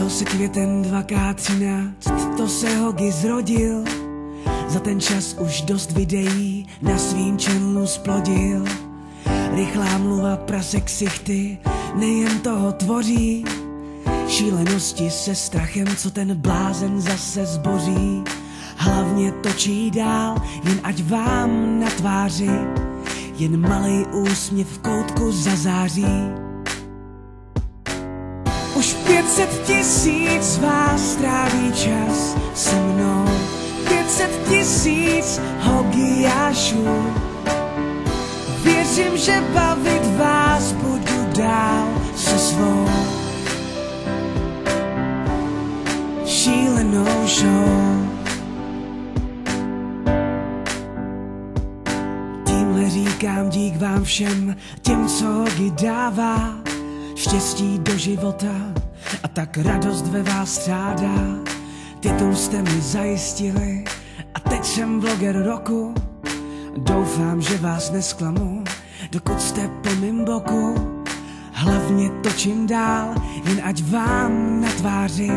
Stal se květem 2K13, to se Hogi zrodil. Za ten čas už dost videí na svým channelu splodil. Rychlá mluva, prase ksichty, nejen toho tvoří. Šílenosti se strachem, co ten blázen zase zboří. Hlavně točí dál, jen ať vám na tváři jen malej úsměv v koutku zazáří. Už 500 000 z vás tráví čas se mnou, 500 000 Hogiášů. Věřím, že bavit vás budu dál se svou šílenou show. Tímhle říkám dík vám všem, těm, co Hogi dává štěstí do života a tak radost ve vás střádá. Titul jste mi zajistili a teď jsem vloger roku. Doufám, že vás nesklamu, dokud jste po mým boku. Hlavně točím dál, jen ať vám na tváři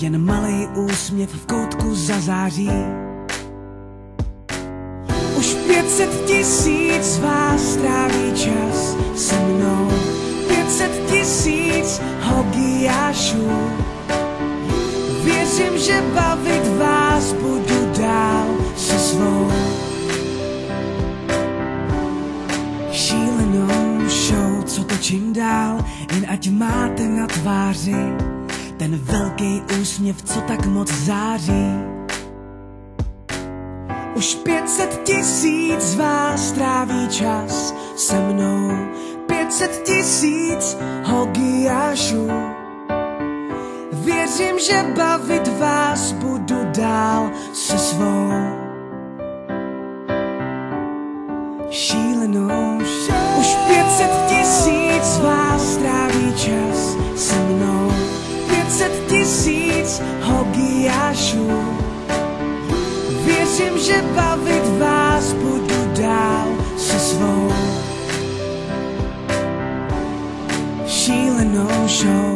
jen malej úsměv v koutku zazáří. Už 500 000 z vás tráví čas se mnou, 500 000 Hogiášů. Věřím, že bavit vás budu dál se svou šílenou show, co točím dál, jen ať máte na tváři ten velký úsměv, co tak moc září. Už 500 000 z vás tráví čas se mnou, 500 000 Hogiášů. Věřím, že bavit vás budu dál se svou šílenou show. Už 500 000 z vás tráví čas se mnou, 500 000 Hogiášů. Věřím, že bavit vás budu dál se svou šílenou show.